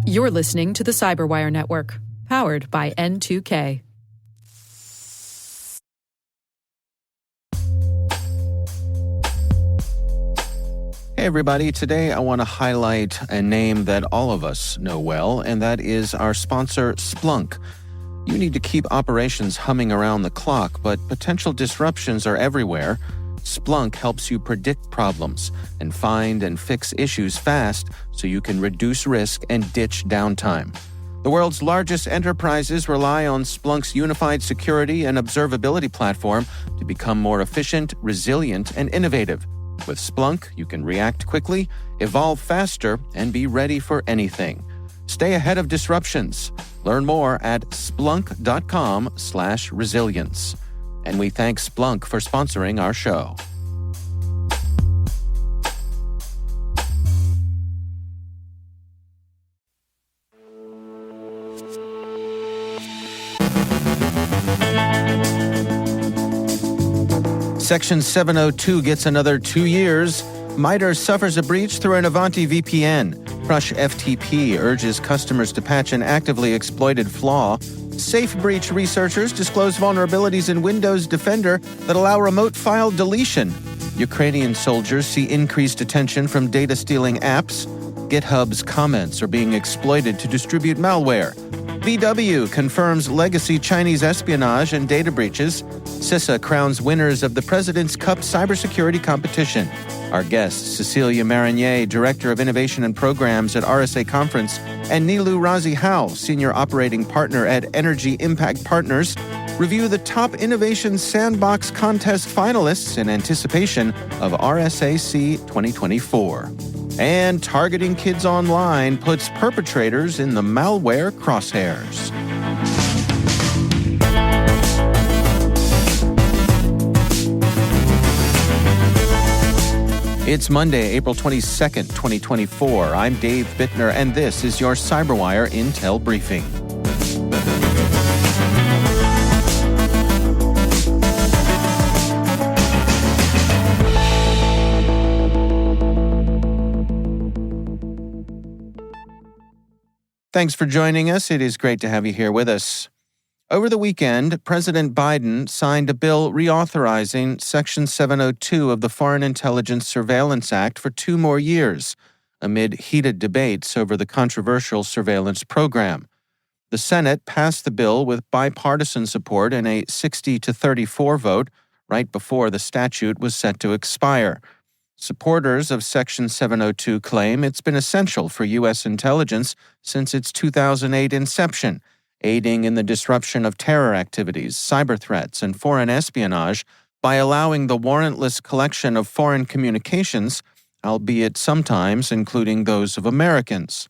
You're listening to the Cyberwire Network, powered by N2K. Hey everybody, today I want to highlight a name that all of us know well, and that is our sponsor, Splunk. You need to keep operations humming around the clock, but potential disruptions are everywhere. Splunk helps you predict problems and find and fix issues fast so you can reduce risk and ditch downtime. The world's largest enterprises rely on Splunk's unified security and observability platform to become more efficient, resilient, and innovative. With Splunk, you can react quickly, evolve faster, and be ready for anything. Stay ahead of disruptions. Learn more at splunk.com/resilience. And we thank Splunk for sponsoring our show. Section 702 gets another 2 years. Mitre suffers a breach through an Ivanti VPN. CrushFTP urges customers to patch an actively exploited flaw. SafeBreach researchers disclose vulnerabilities in Windows Defender that allow remote file deletion. Ukrainian soldiers see increased attention from data-stealing apps. GitHub's comments are being exploited to distribute malware. VW confirms legacy Chinese espionage and data breaches. CISA crowns winners of the President's Cup cybersecurity competition. Our guests, Cecilia Marinier, Director of Innovation and Programs at RSA Conference, and Niloo Razi Howe, Senior Operating Partner at Energy Impact Partners, review the top Innovation Sandbox contest finalists in anticipation of RSAC 2024. And targeting kids online puts perpetrators in the malware crosshairs. It's Monday, April 22nd, 2024. I'm Dave Bittner, and this is your Cyberwire Intel Briefing. Thanks for joining us. It is great to have you here with us. Over the weekend, President Biden signed a bill reauthorizing Section 702 of the Foreign Intelligence Surveillance Act for 2 more years, amid heated debates over the controversial surveillance program. The Senate passed the bill with bipartisan support in a 60-34 vote right before the statute was set to expire. Supporters of Section 702 claim it's been essential for U.S. intelligence since its 2008 inception, aiding in the disruption of terror activities, cyber threats, and foreign espionage by allowing the warrantless collection of foreign communications, albeit sometimes including those of Americans.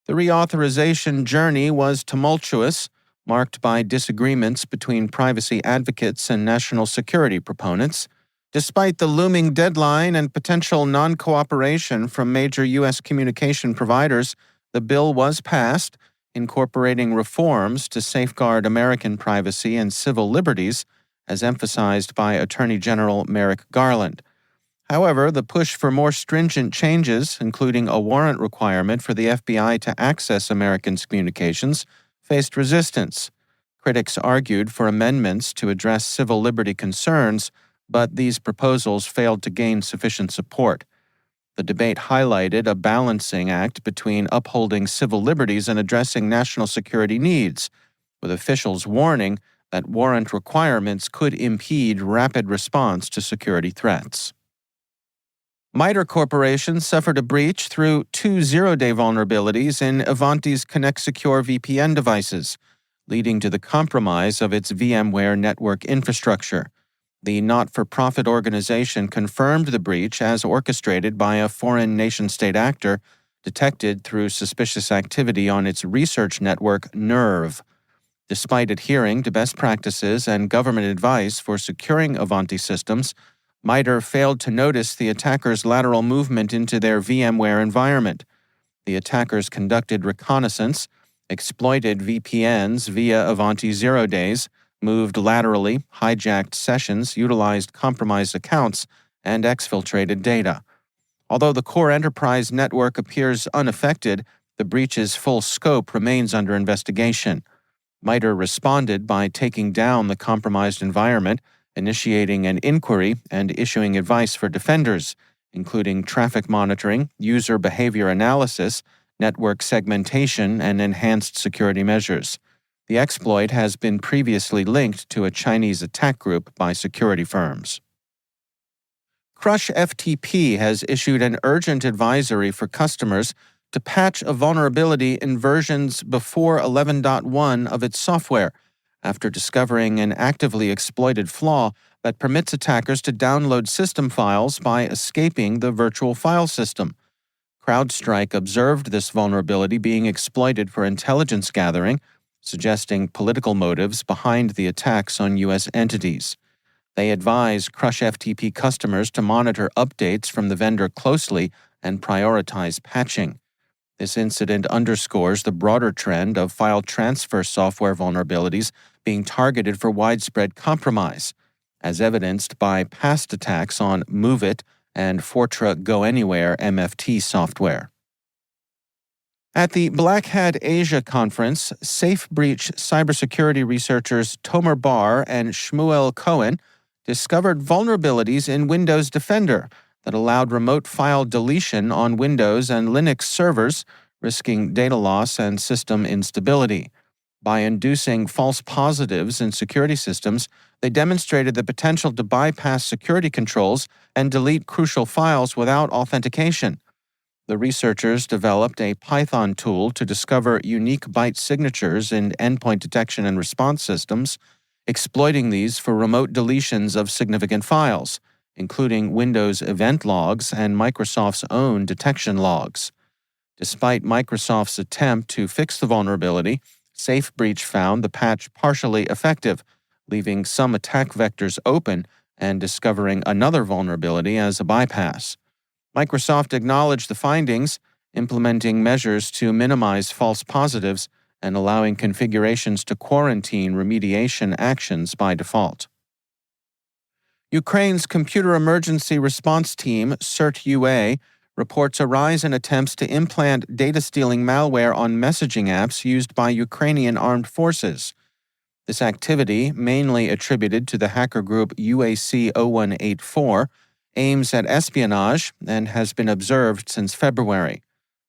The reauthorization journey was tumultuous, marked by disagreements between privacy advocates and national security proponents. Despite the looming deadline and potential non-cooperation from major U.S. communication providers, the bill was passed, incorporating reforms to safeguard American privacy and civil liberties, as emphasized by Attorney General Merrick Garland. However, the push for more stringent changes, including a warrant requirement for the FBI to access Americans' communications, faced resistance. Critics argued for amendments to address civil liberty concerns, but these proposals failed to gain sufficient support. The debate highlighted a balancing act between upholding civil liberties and addressing national security needs, with officials warning that warrant requirements could impede rapid response to security threats. Mitre Corporation suffered a breach through 2 zero-day vulnerabilities in Ivanti's Connect Secure VPN devices, leading to the compromise of its VMware network infrastructure. The not-for-profit organization confirmed the breach as orchestrated by a foreign nation-state actor detected through suspicious activity on its research network, NERV. Despite adhering to best practices and government advice for securing Ivanti systems, Mitre failed to notice the attackers' lateral movement into their VMware environment. The attackers conducted reconnaissance, exploited VPNs via Ivanti zero days, moved laterally, hijacked sessions, utilized compromised accounts, and exfiltrated data. Although the core enterprise network appears unaffected, the breach's full scope remains under investigation. Mitre responded by taking down the compromised environment, initiating an inquiry, and issuing advice for defenders, including traffic monitoring, user behavior analysis, network segmentation, and enhanced security measures. The exploit has been previously linked to a Chinese attack group by security firms. CrushFTP has issued an urgent advisory for customers to patch a vulnerability in versions before 11.1 of its software, after discovering an actively exploited flaw that permits attackers to download system files by escaping the virtual file system. CrowdStrike observed this vulnerability being exploited for intelligence gathering, suggesting political motives behind the attacks on U.S. entities. They advise CrushFTP customers to monitor updates from the vendor closely and prioritize patching. This incident underscores the broader trend of file transfer software vulnerabilities being targeted for widespread compromise, as evidenced by past attacks on MoveIt and Fortra Go Anywhere MFT software. At the Black Hat Asia Conference, SafeBreach cybersecurity researchers Tomer Bar and Shmuel Cohen discovered vulnerabilities in Windows Defender that allowed remote file deletion on Windows and Linux servers, risking data loss and system instability. By inducing false positives in security systems, they demonstrated the potential to bypass security controls and delete crucial files without authentication. The researchers developed a Python tool to discover unique byte signatures in endpoint detection and response systems, exploiting these for remote deletions of significant files, including Windows event logs and Microsoft's own detection logs. Despite Microsoft's attempt to fix the vulnerability, SafeBreach found the patch partially effective, leaving some attack vectors open and discovering another vulnerability as a bypass. Microsoft acknowledged the findings, implementing measures to minimize false positives and allowing configurations to quarantine remediation actions by default. Ukraine's Computer Emergency Response Team, CERT-UA, reports a rise in attempts to implant data-stealing malware on messaging apps used by Ukrainian armed forces. This activity, mainly attributed to the hacker group UAC 0184, aims at espionage and has been observed since February.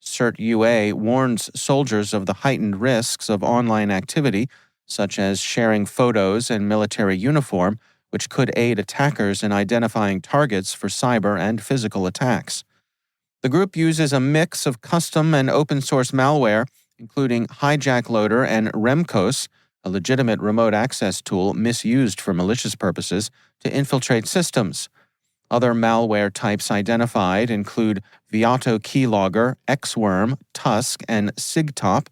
CERT-UA warns soldiers of the heightened risks of online activity, such as sharing photos in military uniform, which could aid attackers in identifying targets for cyber and physical attacks. The group uses a mix of custom and open-source malware, including Hijack Loader and Remcos, a legitimate remote access tool misused for malicious purposes, to infiltrate systems. Other malware types identified include Viato Keylogger, Xworm, Tusk, and SigTop,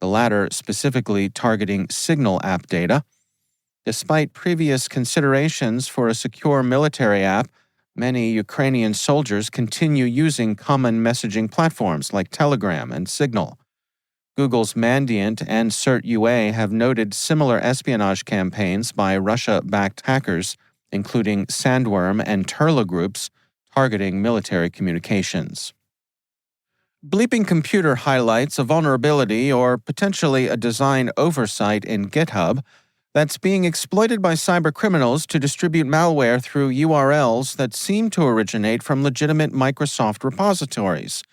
the latter specifically targeting Signal app data. Despite previous considerations for a secure military app, many Ukrainian soldiers continue using common messaging platforms like Telegram and Signal. Google's Mandiant and CERT-UA have noted similar espionage campaigns by Russia-backed hackers, including Sandworm and Turla groups, targeting military communications. Bleeping Computer highlights a vulnerability or potentially a design oversight in GitHub that's being exploited by cybercriminals to distribute malware through URLs that seem to originate from legitimate Microsoft repositories,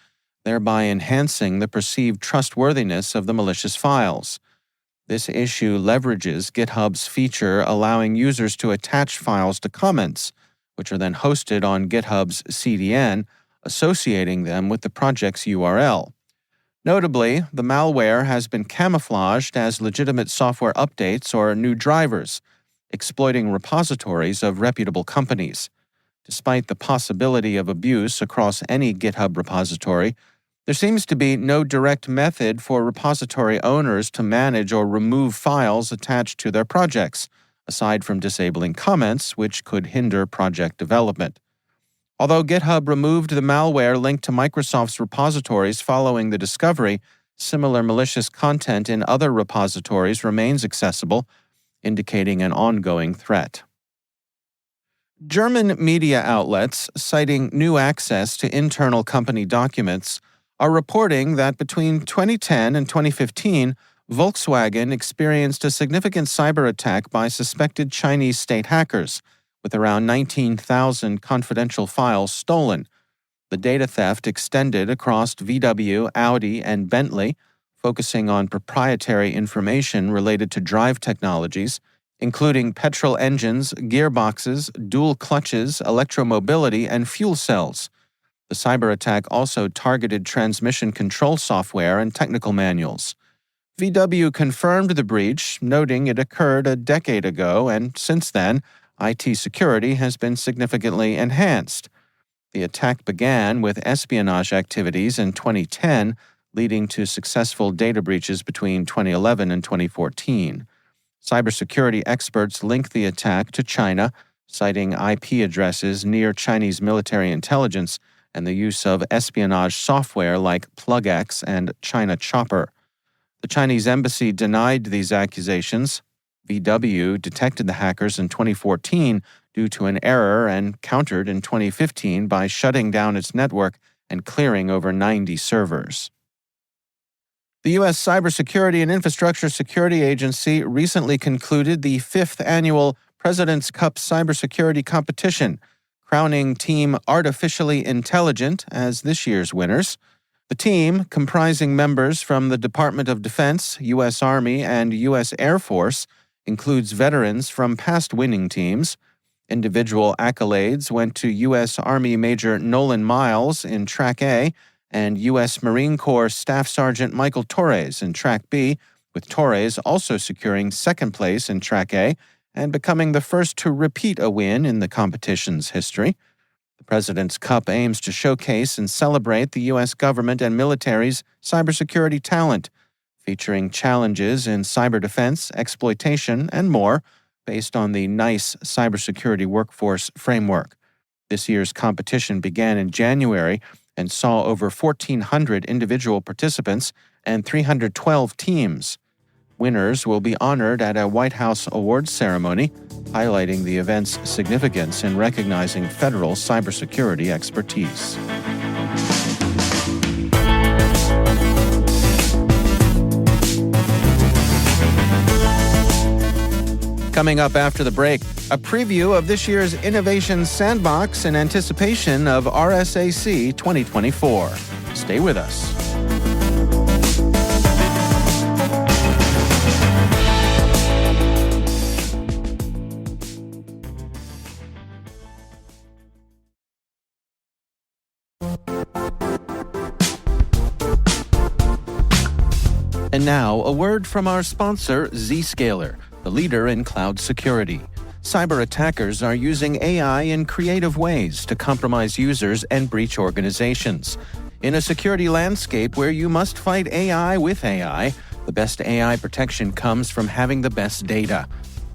thereby enhancing the perceived trustworthiness of the malicious files. This issue leverages GitHub's feature allowing users to attach files to comments, which are then hosted on GitHub's CDN, associating them with the project's URL. Notably, the malware has been camouflaged as legitimate software updates or new drivers, exploiting repositories of reputable companies. Despite the possibility of abuse across any GitHub repository, there seems to be no direct method for repository owners to manage or remove files attached to their projects, aside from disabling comments, which could hinder project development. Although GitHub removed the malware linked to Microsoft's repositories following the discovery, similar malicious content in other repositories remains accessible, indicating an ongoing threat. German media outlets, citing new access to internal company documents, are reporting that between 2010 and 2015, Volkswagen experienced a significant cyber attack by suspected Chinese state hackers, with around 19,000 confidential files stolen. The data theft extended across VW, Audi, and Bentley, focusing on proprietary information related to drive technologies, including petrol engines, gearboxes, dual clutches, electromobility, and fuel cells. The cyber attack also targeted transmission control software and technical manuals. VW confirmed the breach, noting it occurred a decade ago, and since then, IT security has been significantly enhanced. The attack began with espionage activities in 2010, leading to successful data breaches between 2011 and 2014. Cybersecurity experts link the attack to China, citing IP addresses near Chinese military intelligence and the use of espionage software like PlugX and China Chopper. The Chinese embassy denied these accusations. VW detected the hackers in 2014 due to an error and countered in 2015 by shutting down its network and clearing over 90 servers. The U.S. Cybersecurity and Infrastructure Security Agency recently concluded the 5th annual President's Cup Cybersecurity Competition, crowning Team Artificially Intelligent as this year's winners. The team, comprising members from the Department of Defense, U.S. Army, and U.S. Air Force, includes veterans from past winning teams. Individual accolades went to U.S. Army Major Nolan Miles in Track A and U.S. Marine Corps Staff Sergeant Michael Torres in Track B, with Torres also securing second place in Track A and becoming the first to repeat a win in the competition's history. The President's Cup aims to showcase and celebrate the U.S. government and military's cybersecurity talent, featuring challenges in cyber defense, exploitation, and more, based on the NICE Cybersecurity Workforce Framework. This year's competition began in January and saw over 1,400 individual participants and 312 teams. Winners will be honored at a White House awards ceremony, highlighting the event's significance in recognizing federal cybersecurity expertise. Coming up after the break, a preview of this year's Innovation Sandbox in anticipation of RSAC 2024. Stay with us. And now, a word from our sponsor, Zscaler, the leader in cloud security. Cyber attackers are using AI in creative ways to compromise users and breach organizations. In a security landscape where you must fight AI with AI, the best AI protection comes from having the best data.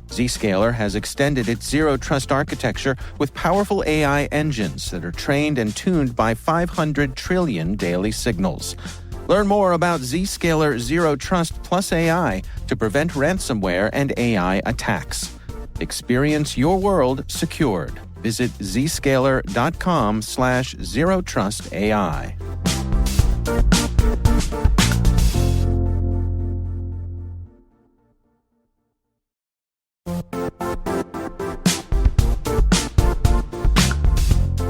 Zscaler has extended its zero-trust architecture with powerful AI engines that are trained and tuned by 500 trillion daily signals. Learn more about Zscaler Zero Trust Plus AI to prevent ransomware and AI attacks. Experience your world secured. Visit zscaler.com/zerotrustai.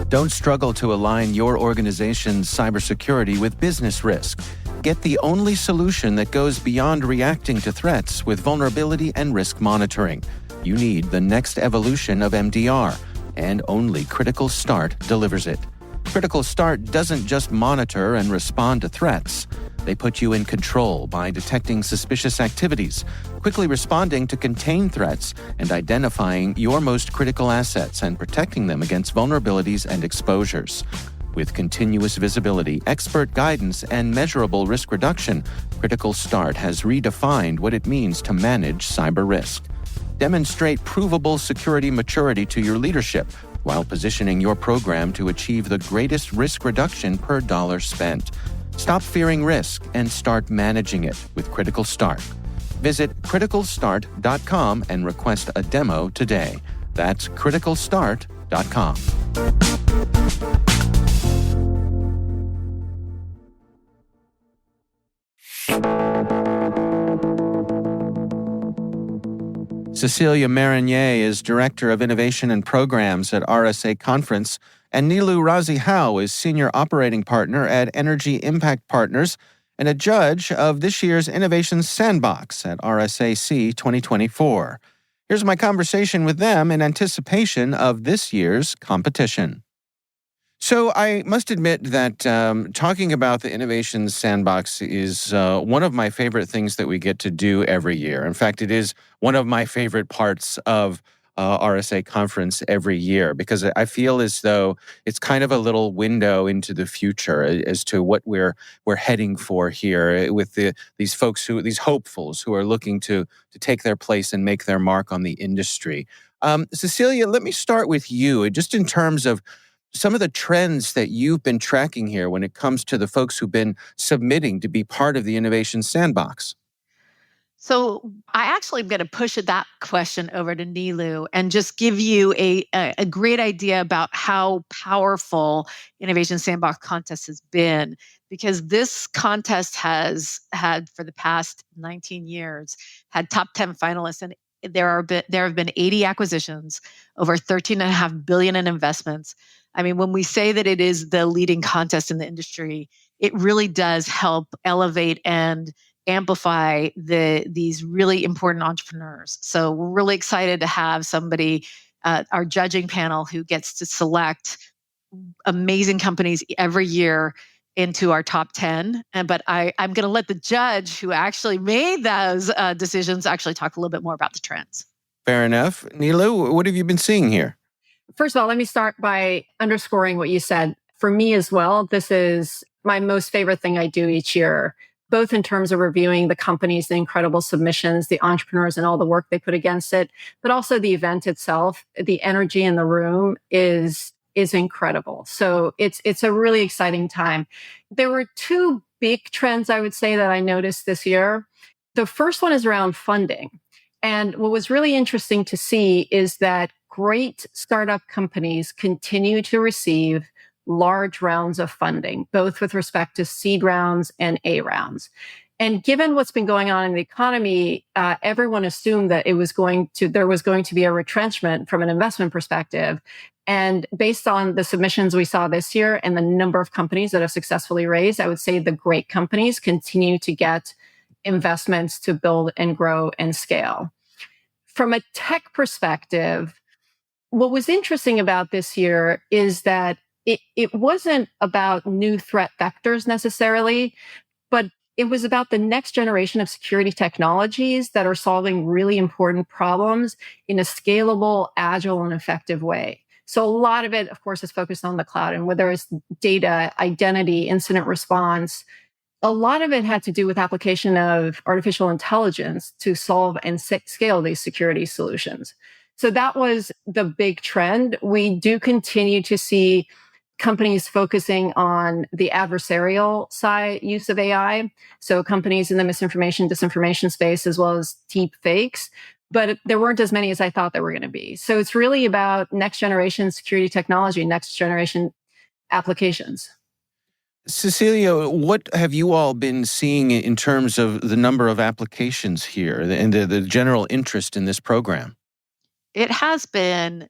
Don't struggle to align your organization's cybersecurity with business risk. Get the only solution that goes beyond reacting to threats with vulnerability and risk monitoring. You need the next evolution of MDR, and only Critical Start delivers it. Critical Start doesn't just monitor and respond to threats. They put you in control by detecting suspicious activities, quickly responding to contain threats, and identifying your most critical assets and protecting them against vulnerabilities and exposures. With continuous visibility, expert guidance, and measurable risk reduction, Critical Start has redefined what it means to manage cyber risk. Demonstrate provable security maturity to your leadership while positioning your program to achieve the greatest risk reduction per dollar spent. Stop fearing risk and start managing it with Critical Start. Visit criticalstart.com and request a demo today. That's criticalstart.com. CrushFTP.com. Cecilia Marinier is Director of Innovation and Programs at RSA Conference, and Niloo Razi Howe is Senior Operating Partner at Energy Impact Partners and a judge of this year's Innovation Sandbox at RSAC 2024. Here's my conversation with them in anticipation of this year's competition. So I must admit that talking about the Innovation Sandbox is one of my favorite things that we get to do every year. In fact, it is one of my favorite parts of RSA Conference every year, because I feel as though it's kind of a little window into the future as to what we're heading for here with these hopefuls who are looking to take their place and make their mark on the industry. Cecilia, let me start with you, just in terms of some of the trends that you've been tracking here when it comes to the folks who've been submitting to be part of the Innovation Sandbox. So I actually am going to push that question over to Niloo and just give you a great idea about how powerful Innovation Sandbox contest has been, because this contest has had, for the past 19 years, had top 10 finalists, and there have been 80 acquisitions, over 13.5 billion in investments. I mean, when we say that it is the leading contest in the industry, it really does help elevate and amplify these really important entrepreneurs. So we're really excited to have somebody, our judging panel, who gets to select amazing companies every year into our top 10. But I'm going to let the judge who actually made those decisions actually talk a little bit more about the trends. Fair enough. Niloo, what have you been seeing here? First of all, let me start by underscoring what you said. For me as well, this is my most favorite thing I do each year, both in terms of reviewing the companies, the incredible submissions, the entrepreneurs, and all the work they put against it, but also the event itself. The energy in the room is incredible. So it's a really exciting time. There were two big trends, I would say, that I noticed this year. The first one is around funding. And what was really interesting to see is that great startup companies continue to receive large rounds of funding, both with respect to seed rounds and A rounds. And given what's been going on in the economy, everyone assumed that there was going to be a retrenchment from an investment perspective. And based on the submissions we saw this year and the number of companies that have successfully raised, I would say the great companies continue to get investments to build and grow and scale. From a tech perspective, what was interesting about this year is that it wasn't about new threat vectors necessarily, but it was about the next generation of security technologies that are solving really important problems in a scalable, agile, and effective way. So a lot of it, of course, is focused on the cloud, and whether it's data, identity, incident response, a lot of it had to do with application of artificial intelligence to solve and scale these security solutions. So that was the big trend. We do continue to see companies focusing on the adversarial side use of AI. So companies in the misinformation, disinformation space, as well as deep fakes. But there weren't as many as I thought there were going to be. So it's really about next generation security technology, next generation applications. Cecilia, what have you all been seeing in terms of the number of applications here and the general interest in this program? It has been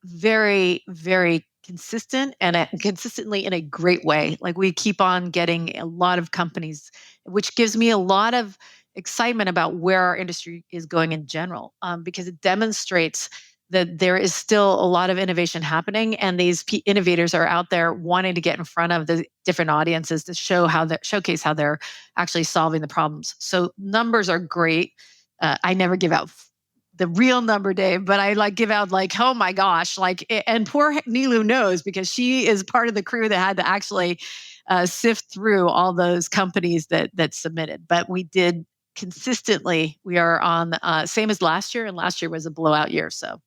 very, very consistent, and consistently in a great way. Like, we keep on getting a lot of companies, which gives me a lot of excitement about where our industry is going in general, because it demonstrates that there is still a lot of innovation happening, and these innovators are out there wanting to get in front of the different audiences to showcase how they're actually solving the problems. So numbers are great. I never give out the real number, Dave, but I give out oh my gosh, and poor Niloo knows, because she is part of the crew that had to actually sift through all those companies that submitted. But we did consistently. We are on same as last year, and last year was a blowout year. So.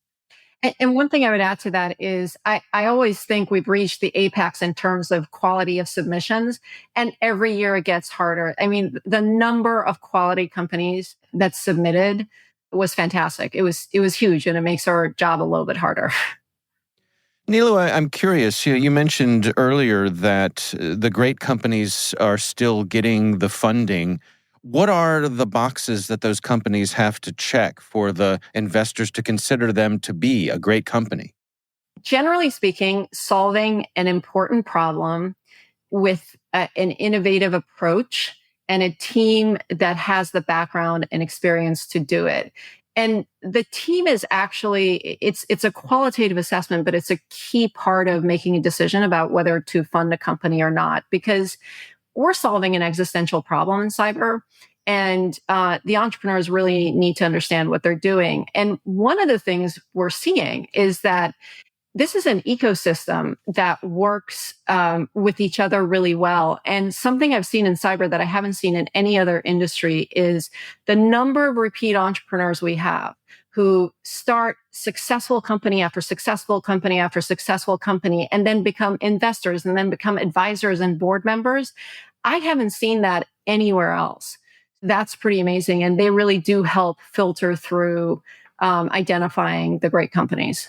And one thing I would add to that is I always think we've reached the apex in terms of quality of submissions, and every year it gets harder. I mean, the number of quality companies that submitted was fantastic. It was huge, and it makes our job a little bit harder. Niloo, I'm curious. You mentioned earlier that the great companies are still getting the funding. What are the boxes that those companies have to check for the investors to consider them to be a great company? Generally speaking, solving an important problem with an innovative approach and a team that has the background and experience to do it. And the team is actually, it's a qualitative assessment, but it's a key part of making a decision about whether to fund a company or not, because we're solving an existential problem in cyber. And the entrepreneurs really need to understand what they're doing. And one of the things we're seeing is that this is an ecosystem that works with each other really well. And something I've seen in cyber that I haven't seen in any other industry is the number of repeat entrepreneurs we have who start successful company after successful company after successful company and then become investors and then become advisors and board members. I haven't seen that anywhere else. That's pretty amazing. And they really do help filter through identifying the great companies.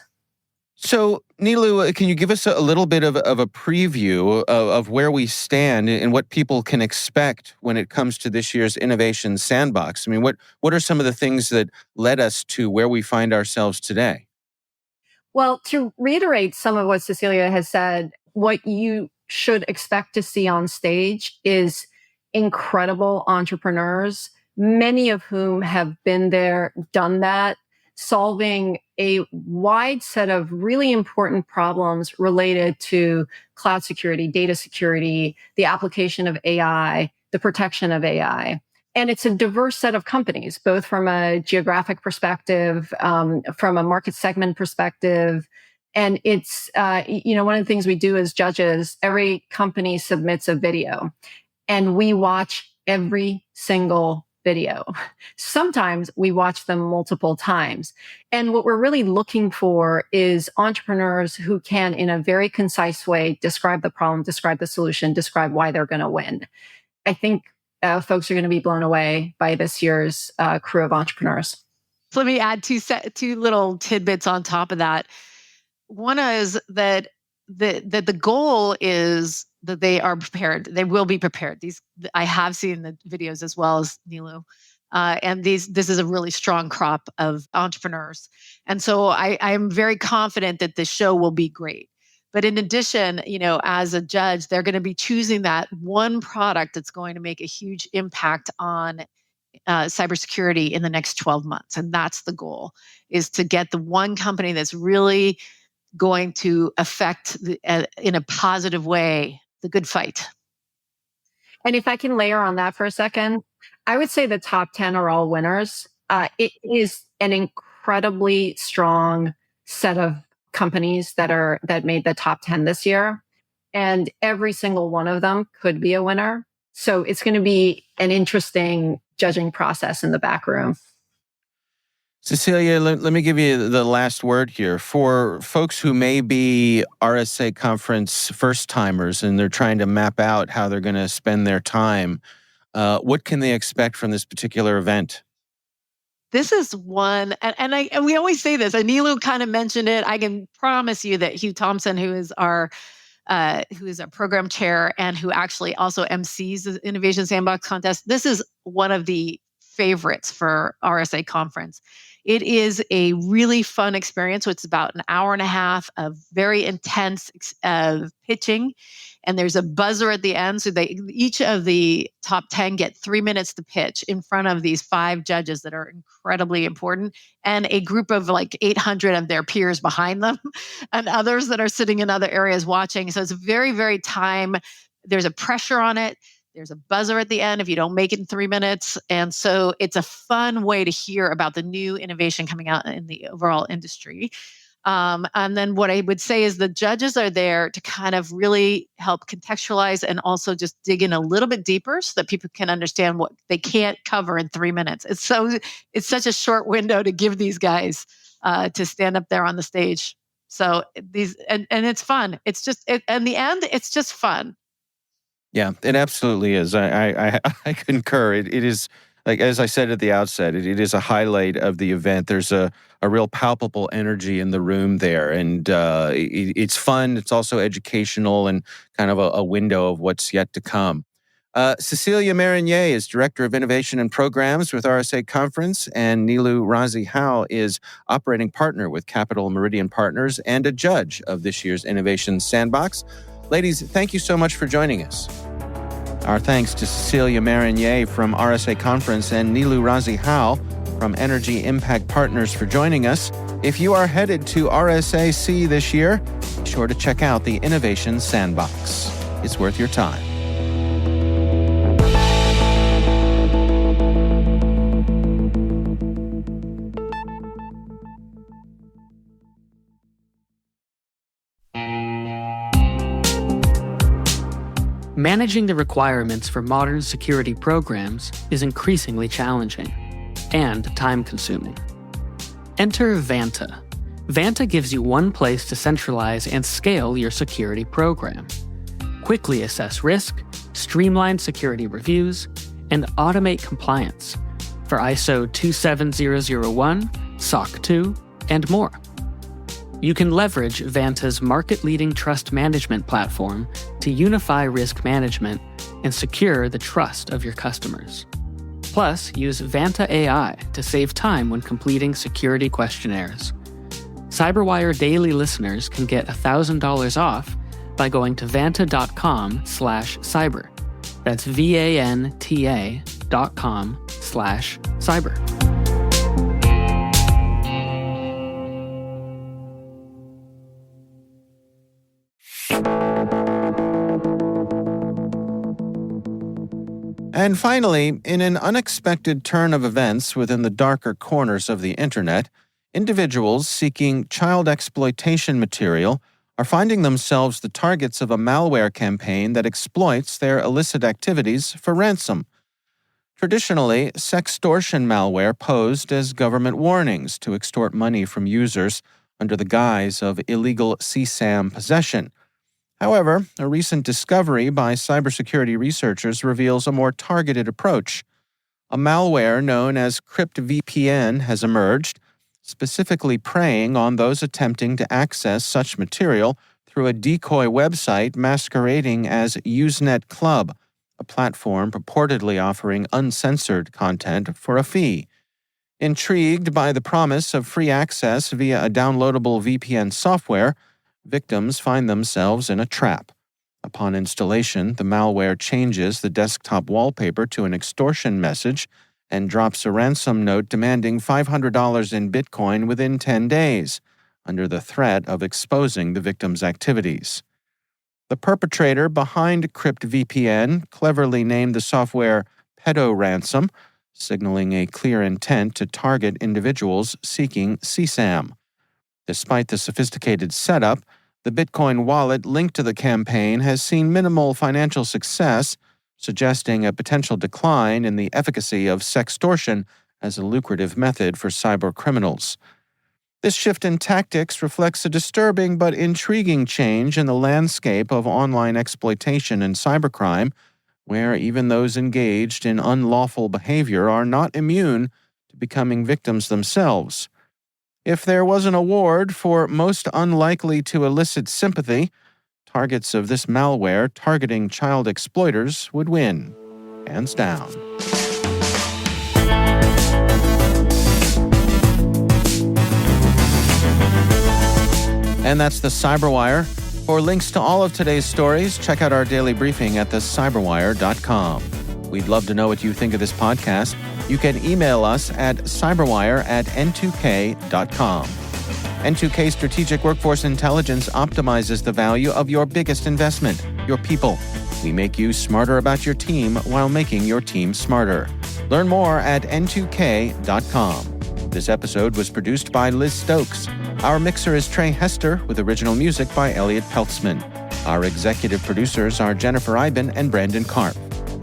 So, Niloo, can you give us a little bit of a preview of where we stand and what people can expect when it comes to this year's Innovation Sandbox? I mean, what are some of the things that led us to where we find ourselves today? Well, to reiterate some of what Cecilia has said, what you should expect to see on stage is incredible entrepreneurs, many of whom have been there, done that, solving a wide set of really important problems related to cloud security, data security, the application of AI, the protection of AI. And it's a diverse set of companies, both from a geographic perspective, from a market segment perspective. And it's, one of the things we do as judges, every company submits a video and we watch every single video. Sometimes we watch them multiple times. And what we're really looking for is entrepreneurs who can, in a very concise way, describe the problem, describe the solution, describe why they're going to win. I think folks are going to be blown away by this year's crew of entrepreneurs. So let me add two little tidbits on top of that. One is that the goal is that they are prepared. They will be prepared. I have seen the videos as well as Niloo. And this is a really strong crop of entrepreneurs. And so I'm very confident that the show will be great. But in addition, as a judge, they're going to be choosing that one product that's going to make a huge impact on cybersecurity in the next 12 months. And that's the goal, is to get the one company that's really going to affect in a positive way the good fight. And if I can layer on that for a second, I would say the top 10 are all winners. It is an incredibly strong set of companies that made the top 10 this year. And every single one of them could be a winner. So it's going to be an interesting judging process in the back room. Cecilia, let me give you the last word here. For folks who may be RSA Conference first-timers and they're trying to map out how they're going to spend their time, what can they expect from this particular event? This is one, and we always say this, and Niloo kind of mentioned it. I can promise you that Hugh Thompson, who is our program chair and who actually also MCs the Innovation Sandbox contest, this is one of the favorites for RSA Conference. It is a really fun experience. So it's about an hour and a half of very intense pitching. And there's a buzzer at the end. So each of the top 10 get 3 minutes to pitch in front of these 5 judges that are incredibly important, and a group of like 800 of their peers behind them and others that are sitting in other areas watching. So it's very, very there's a pressure on it. There's a buzzer at the end if you don't make it in 3 minutes. And so it's a fun way to hear about the new innovation coming out in the overall industry. And then what I would say is the judges are there to kind of really help contextualize and also just dig in a little bit deeper so that people can understand what they can't cover in 3 minutes. It's such a short window to give these guys to stand up there on the stage. So and it's fun. It's just in the end, it's just fun. Yeah, it absolutely is. I concur. It is like as I said at the outset, it is a highlight of the event. There's a real palpable energy in the room there, and it's fun. It's also educational and kind of a window of what's yet to come. Cecilia Marinier is Director of Innovation and Programs with RSA Conference, and Niloo Razi Howe is Operating Partner with Capital Meridian Partners and a judge of this year's Innovation Sandbox. Ladies, thank you so much for joining us. Our thanks to Cecilia Marinier from RSA Conference and Niloo Razi Howe from Energy Impact Partners for joining us. If you are headed to RSAC this year, be sure to check out the Innovation Sandbox. It's worth your time. Managing the requirements for modern security programs is increasingly challenging and time-consuming. Enter Vanta. Vanta gives you one place to centralize and scale your security program. Quickly assess risk, streamline security reviews, and automate compliance for ISO 27001, SOC 2, and more. You can leverage Vanta's market-leading trust management platform to unify risk management and secure the trust of your customers. Plus, use Vanta AI to save time when completing security questionnaires. CyberWire Daily listeners can get $1,000 off by going to vanta.com/cyber. That's VANTA.com/cyber. And finally, in an unexpected turn of events within the darker corners of the internet, individuals seeking child exploitation material are finding themselves the targets of a malware campaign that exploits their illicit activities for ransom. Traditionally, sextortion malware posed as government warnings to extort money from users under the guise of illegal CSAM possession. However, a recent discovery by cybersecurity researchers reveals a more targeted approach. A malware known as CryptVPN has emerged, specifically preying on those attempting to access such material through a decoy website masquerading as Usenet Club, a platform purportedly offering uncensored content for a fee. Intrigued by the promise of free access via a downloadable VPN software, victims find themselves in a trap. Upon installation, the malware changes the desktop wallpaper to an extortion message and drops a ransom note demanding $500 in Bitcoin within 10 days, under the threat of exposing the victim's activities. The perpetrator behind CryptVPN cleverly named the software pedo-ransom, signaling a clear intent to target individuals seeking CSAM. Despite the sophisticated setup, the Bitcoin wallet linked to the campaign has seen minimal financial success, suggesting a potential decline in the efficacy of sextortion as a lucrative method for cybercriminals. This shift in tactics reflects a disturbing but intriguing change in the landscape of online exploitation and cybercrime, where even those engaged in unlawful behavior are not immune to becoming victims themselves. If there was an award for most unlikely to elicit sympathy, targets of this malware targeting child exploiters would win, hands down. And that's the Cyberwire. For links to all of today's stories, check out our daily briefing at thecyberwire.com. We'd love to know what you think of this podcast. You can email us at cyberwire@n2k.com. N2K Strategic Workforce Intelligence optimizes the value of your biggest investment, your people. We make you smarter about your team while making your team smarter. Learn more at n2k.com. This episode was produced by Liz Stokes. Our mixer is Trey Hester with original music by Elliot Peltzman. Our executive producers are Jennifer Iben and Brandon Karp.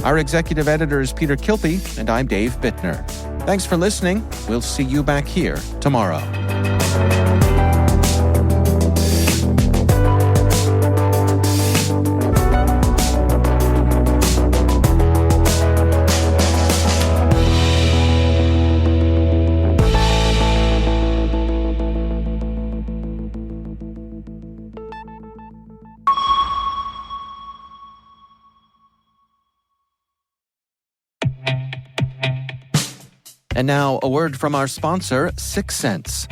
Our executive editor is Peter Kilpie, and I'm Dave Bittner. Thanks for listening. We'll see you back here tomorrow. And now, a word from our sponsor, 6sense.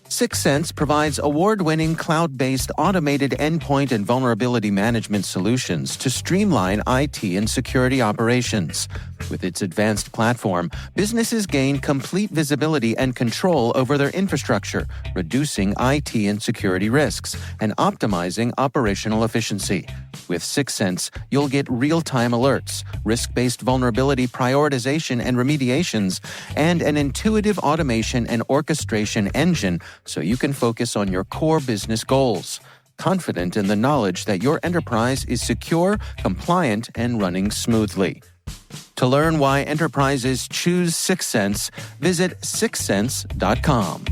6sense provides award-winning cloud-based automated endpoint and vulnerability management solutions to streamline IT and security operations. With its advanced platform, businesses gain complete visibility and control over their infrastructure, reducing IT and security risks and optimizing operational efficiency. With 6sense, you'll get real-time alerts, risk-based vulnerability prioritization and remediations, and an intuitive automation and orchestration engine so you can focus on your core business goals, confident in the knowledge that your enterprise is secure, compliant, and running smoothly. To learn why enterprises choose 6sense, visit 6sense.com.